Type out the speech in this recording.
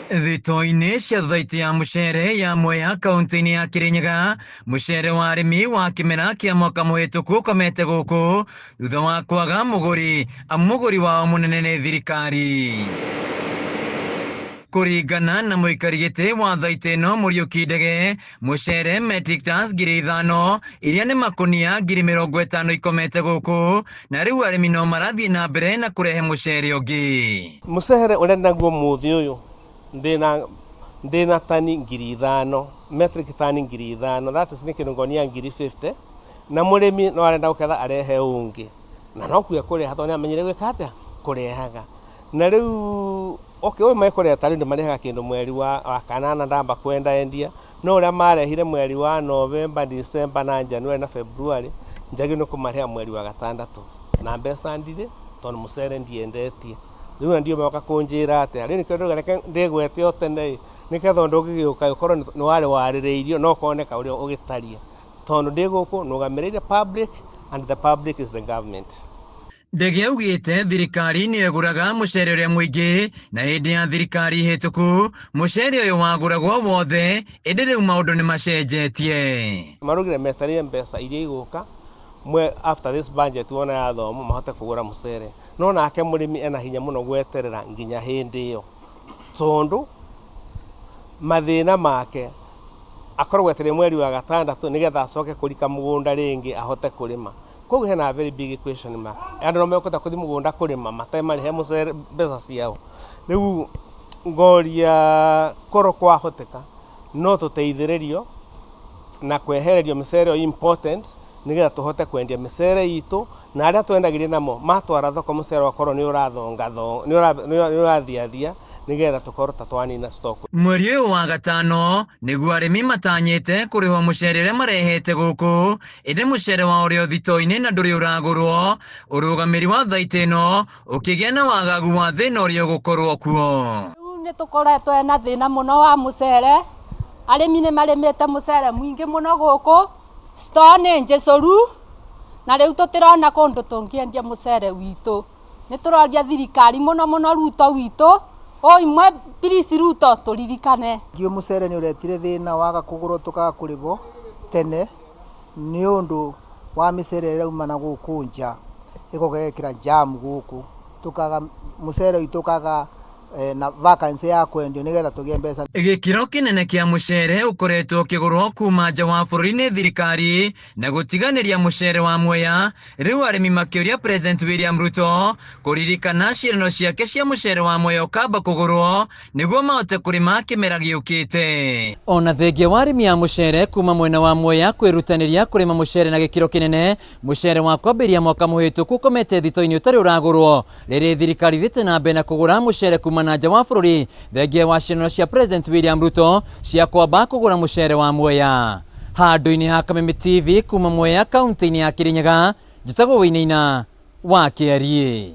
Thito-inĩ cia thaiti ya mũcere ya Mwea kaunti-inĩ ya Kirinyaga, mũcere wa arĩmi wa kĩmera kĩa mwaka mũhĩtũku ũkomete gũkũ thutha wa kwaga mũgũri wao mũnene nĩ thirikari. Kũringana na mũikari gĩtĩ wa thaiti ĩno Mũriũki Ndege, mũcere metric tons 5,000 iria nĩ makũnia 50,000 ikomete gũkũ, na rĩu arĩmi no marathiĩ na mbere na kũrehe mũcere ũngĩ. Mũcere ũrĩa naguo mũthĩ ũyũ ndĩna tani 5,000, metric tani 5,000, that is nĩ kĩrũngania 50,000, na mũrĩmi no arenda gũketha arehe ũngĩ, na no kuya kũreha tondũ nĩamenyire gwĩka atĩa kũrehaga. Na rĩu ũyũ mekũreha tarĩu nĩmarehaga kĩndũ mweri wa kanana ndamba kwenda endia, no ũrĩa marehire mweri wa November, December na January na February, njagĩrĩirwo nĩ kũmareha mweri wa gatandatũ na mbeca ndirĩ tondũ mũcere ndiendetie. Rĩu na ndio moka kũnjĩra atĩa rĩu nĩkĩo reke ndĩgwete o tene nĩketha ũndũ ũngĩgĩũka ũkorwo nĩ warĩ warĩrĩirio no koneka ũrĩa ũgĩtaria, tondũ ndĩ gũkũ nũgamĩrĩire public and the public is the government. Ndege augĩte thirikari nĩ ĩgũraga mũcere ũrĩa mũingĩ, na hĩndĩ ya thirikari hĩtũku mũcere ũyũ wagũragwo wothe, ĩndĩ rĩu maũndũ nĩ macenjetie. Marugire metereire mbeca iria igũka after this budget wona yathomo mahote kũgũra mũcere, no nake mũrĩmi ena hinya mũno gweterera nginya hĩndĩ ĩyo, tondũ mathĩna make akorwo gwetereire mweri wa gatandatũ nĩgetha acoke kũrika mũgũnda rĩngĩ ahote kũrĩma. Koguo hena very big equation mark. Andũ no mekũhota kũthiĩ mũgũnda kũrĩma matarĩ marĩhe mũcere mbeca ciao. Rĩu ngoria korwo kwahoteka no tũteithĩrĩrio na kwehererio mĩcere important nĩgetha tũhote kwendia mĩcere itũ, na arĩa twendagĩria namo matwara thoko mũcere wakorwo nĩ ũrathiathia nĩgetha tũkorwo ta twanina stock. Mweri ũyũ wa gatano nĩguo arĩmi matanyĩte kũrĩhwo mũcere ũrĩa marehete gũkũ, ĩndĩ mũcere wa ũrĩa thito-inĩ na ndũrĩ ũragũrwo, ũrũgamĩri wa thaiti ĩno ũkĩgĩa na wagagu wa thĩna ũrĩa ũgũkorwo kuo. Rĩu nĩ tũkoretwo na thĩna mũno wa mũcere, arĩmi nĩ marĩmĩte mũcere mũingĩ mũno gũkũ, store nĩ njĩcũru, na rĩu tũtirona kũndũ tũngĩendia mũcere witũ. Nĩ tũroria thirikari mũno Ruto witũ, imwe please Ruto tũririkane. Ngĩo mũcere nĩ ũretire thĩna waga kũgũrwo tũkaga kũrĩhwo tene nĩ ũndũ wa mĩcere ĩrauma na gũkũ nja ĩgogekĩra jam gũkũ, tũkaga mũcere witũ ũkaga na vacancy ya kwendio nĩgetha tũgĩe mbeca. Gĩkĩro kĩnene kĩa mũcere ũkoretwo ũkĩgũrwo kuma nja wa bũrũri nĩ thirikari na gũtiganĩria mũcere wa Mwea. Rĩu arĩmi makĩũria President William Ruto kũririkana ciĩranĩro ciake cia mũcere wa Mwea ũkamba kũgũrwo nĩguo mahote kũrĩma kĩmera gĩũkĩte. Ona thengia wa arĩmi a mũcere kuma mwena wa Mwea kwĩrutanĩria kũrĩma mũcere na gĩkĩro kĩnene, mũcere wa kwambĩrĩria mwaka mũhĩtũku ũkomete thito-inĩ ũtarĩ ũragũrwo, rĩrĩ thirikari thiĩte na mbere na kũgũra mũcere kuma na nja wa bũrũri thengia wa ciĩranĩro cia President William Ruto cia kwamba kũgũra mũcere wa Mwea. Handũ-inĩ ha Kameme TV kuma Mwea kaunti-inĩ ya Kirinyaga, njĩtagwo Wĩinaina wa Kĩarie.